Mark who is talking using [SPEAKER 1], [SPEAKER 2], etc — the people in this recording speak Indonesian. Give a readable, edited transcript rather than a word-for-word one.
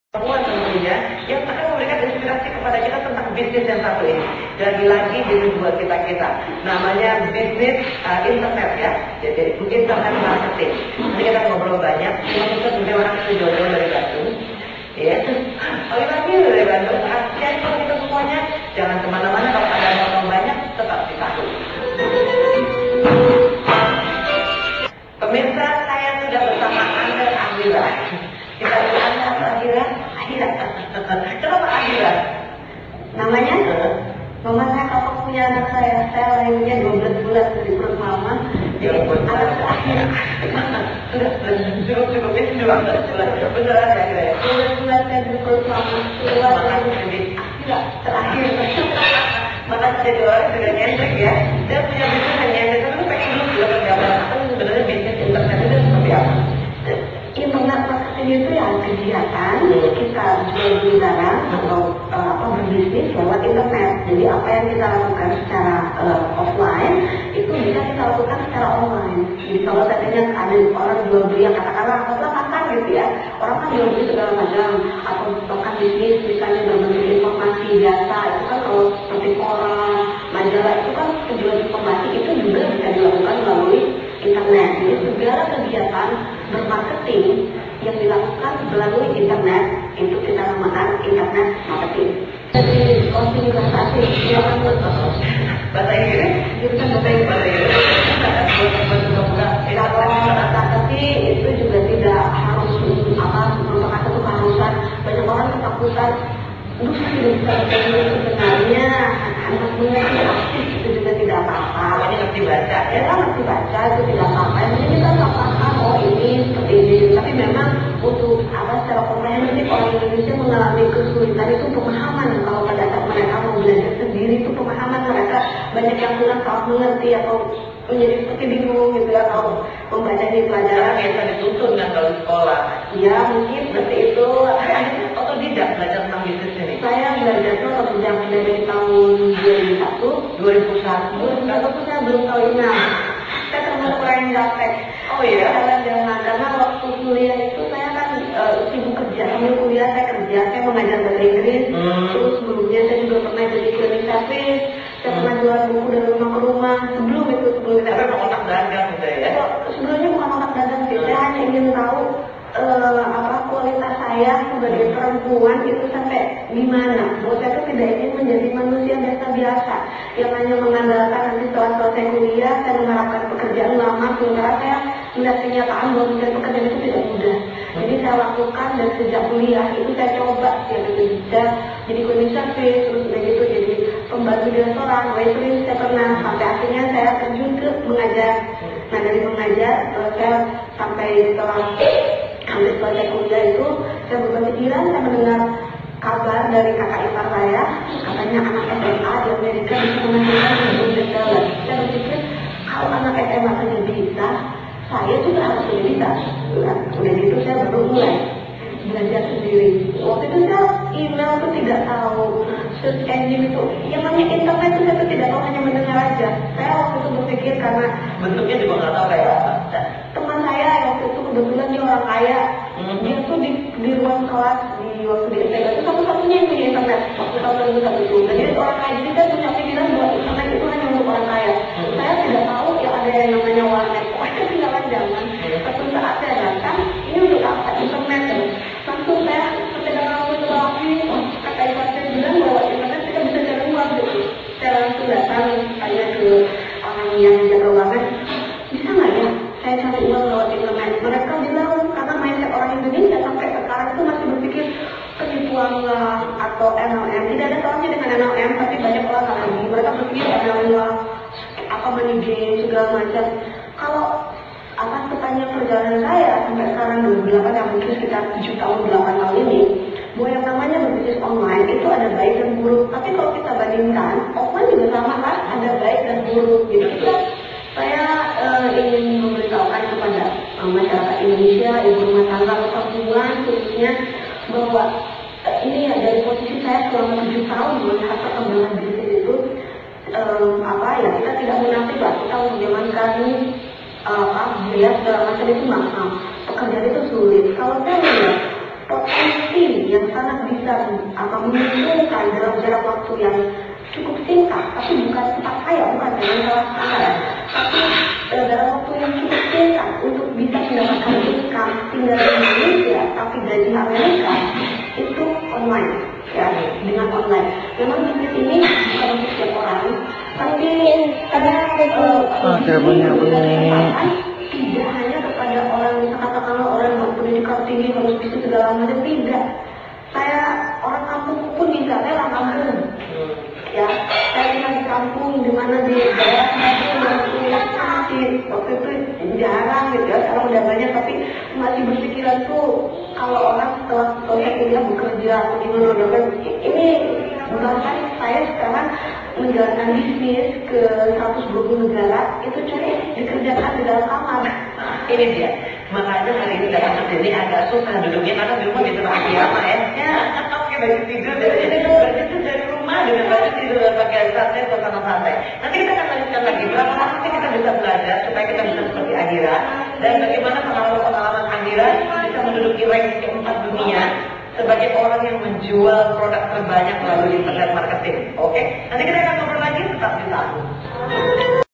[SPEAKER 1] Semua tentunya yang akan memberikan inspirasi kepada kita tentang bisnis yang satu ini. Lagi-lagi bisnis buat kita namanya bisnis internet ya, jadi internet marketing. Nanti kita ngobrol banyak. Kita sebagai orang sejodoh dari Bandung, ya. Lagi dari Bandung. Jadi kalau kita semuanya jangan kemana-mana. Kalau ada orang banyak tetap di satu. Pemirsa, saya sudah bersama Anda Ahira. Kita lihat Ahira. Kenapa Ahira?
[SPEAKER 2] Namanya? Mama saya kalau punya anak saya lahirnya 12 bulan dari perut mama.
[SPEAKER 1] Ya buat
[SPEAKER 2] anak terakhir.
[SPEAKER 1] Cukup ini 12 bulan. Beneran ya Ahira?
[SPEAKER 2] 12 bulan saya dari perut mama. Keluar dari Ahira terakhir.
[SPEAKER 1] Maka jadi orang juga nyentrik ya. Dia punya bisnis yang nyentrik itu pengen dulu juga kerjaan. Tapi sebenarnya bisnis internet itu seperti apa?
[SPEAKER 2] Internet marketing itu yang kegiatan kita jual beli barang atau berbisnis lewat internet. Jadi apa yang kita lakukan secara offline itu bisa kita lakukan secara online. Jadi kalau tadinya ada orang jual beli yang katakanlah makan gitu ya, orang kan jual beli segala macam atau bahkan bisnis misalnya berbentuk informasi jasa itu kan kalau seperti koran, majalah itu kan penjualan informasi itu juga bisa dilakukan melalui internet. Jadi segala kegiatan bermarketing yang dilakukan melalui internet itu kita namakan internet marketing. Jadi coaching bahasa asing, ya kan
[SPEAKER 1] bahasa Inggris?
[SPEAKER 2] Jurusan bahasa Inggris. Kalau bahasa asing itu juga tidak harus merupakan satu keharusan. Banyak orang ketakutan. Saya tidak bisa bahasa Inggris sebenarnya. Anak mengerti asik itu juga tidak apa-apa.
[SPEAKER 1] Ini ngerti baca ya?
[SPEAKER 2] Ngerti baca itu tidak apa-apa. Jadi kita nggak paham ini seperti ini. Tapi memang untuk secara komprehensif orang Indonesia mengalami kesulitan itu pemahaman. Kalau pada saat mereka mau belajar sendiri itu pemahaman mereka banyak yang kurang salah mengerti atau menjadi seperti bingung gitu ya kalau membaca di pelajaran.
[SPEAKER 1] Biasa dituntun kan kalau di sekolah.
[SPEAKER 2] Ya mungkin seperti itu.
[SPEAKER 1] Otodidak belajar tentang bisnis ini.
[SPEAKER 2] Saya belajar tuh sejak dari tahun 2001 saya belum tahu ini. Saya termasuk orang yang gaptek.
[SPEAKER 1] Oh iya?
[SPEAKER 2] Karena waktu kuliah itu saya kan sibuk kerja. Sambil kuliah saya kerja, saya mengajar bahasa Inggris. Terus sebelumnya saya juga pernah jadi cleaning service. Saya pernah jual buku dari rumah ke rumah. Sebelum
[SPEAKER 1] saya otak dagang gitu ya?
[SPEAKER 2] Sebelumnya bukan otak dagang sih. Saya hanya ingin tahu kualitas saya sebagai perempuan itu sampai di mana. Bahwa saya itu tidak ingin menjadi manusia biasa yang hanya mengandalkan nanti setelah selesai kuliah saya mengharapkan pekerjaan lama, sementara saya melihat kenyataan bahwa mencari pekerjaan itu tidak mudah. Jadi saya lakukan dan sejak kuliah itu saya coba ya bisa jadi cleaning service, terus udah gitu jadi pembantu di restoran, waitress saya pernah, sampai akhirnya saya terjun ke mengajar. Nah dari mengajar saya sampai setelah selesai kuliah itu saya berubah pikiran, saya mendengar kabar dari kakak ipar saya, katanya anak SMA di Amerika bisa menghasilkan $1 billion. Saya berpikir kalau anak SMA saja bisa, saya juga harus bisa. Udah gitu saya baru mulai belajar sendiri. Waktu itu saya email itu tidak tahu, search engine itu, yang namanya internet itu saya tidak tahu, hanya mendengar aja. Saya waktu itu berpikir karena
[SPEAKER 1] bentuknya juga nggak tahu kayak apa.
[SPEAKER 2] Teman saya waktu itu kebetulan dia orang kaya, dia tuh di ruang kelas waktu di STG itu satu-satunya yang punya internet waktu tahun 2001 itu. Dan dia orang kaya, jadi saya punya pikiran bahwa internet itu hanya untuk orang kaya. Saya tidak tahu ya ada yang namanya warnet. Pokoknya tinggalan zaman. Satu saat saya datang, ini untuk apa internet? Langsung saya sepeda rambut lagi, kata ibu saya bilang bahwa internet kita bisa cari uang gitu. Saya langsung datang tanya ke orang yang jaga warnet, bisa nggak ya saya cari uang lewat internet? Mereka bilang karena mindset orang Indonesia sampai sekarang itu masih berpikir penipuan lah atau MLM. Tidak ada salahnya dengan MLM, tapi banyak orang lagi mereka berpikir MLM lah, money game segala macam. Kalau atas sepanjang perjalanan saya sampai sekarang 2008 yang mungkin sekitar 7 tahun 8 tahun ini, bahwa yang namanya berbisnis online itu ada baik dan buruk. Tapi kalau kita bandingkan, offline juga sama kan, ada baik dan buruk. Jadi saya ingin memberitahukan kepada masyarakat Indonesia, ibu rumah tangga atau perempuan khususnya bahwa ini dari posisi saya selama 7 tahun melihat perkembangan bisnis itu kita tidak munafik lah, kita menjamankan biaya segala macam itu mahal, pekerjaan itu sulit. Kalau saya melihat potensi yang sangat bisa menguntungkan dalam jarak waktu yang cukup singkat, tapi bukan cepat kaya, bukan dengan salah salah, tapi dalam waktu yang cukup singkat untuk bisa mendapatkan income tinggal di Indonesia tapi gaji Amerika itu online, ya, dengan online. Memang bisnis ini bukan untuk setiap orang, tapi kadang tidak hanya kepada orang, katakanlah orang yang berpendidikan tinggi harus bisa segala macam, tidak. Saya orang kampung pun bisa, saya orang kampung. Ya, saya tinggal di kampung di mana di daerah masih waktu itu jarang gitu ya, sekarang udah banyak, tapi masih berpikiran tuh kalau orang setelah selesai kuliah bekerja atau gimana, ini bahkan saya sekarang menjalankan bisnis ke 120 negara itu cari dikerjakan di dalam kamar.
[SPEAKER 1] Ini dia, makanya hari ini dalam sendiri agak susah duduknya karena di rumah gitu pakai apa ya? Ya, oke, baju tidur dari rumah dengan baju tidur dan pakai santai atau tanah santai. Nanti kita akan lanjutkan lagi berapa lama sih kita bisa belajar supaya kita bisa seperti Adira dan bagaimana pengalaman Adira bisa menduduki rank keempat dunia sebagai orang yang menjual produk terbanyak melalui internet marketing. Oke, nanti kita akan ngobrol lagi, tetap di sana.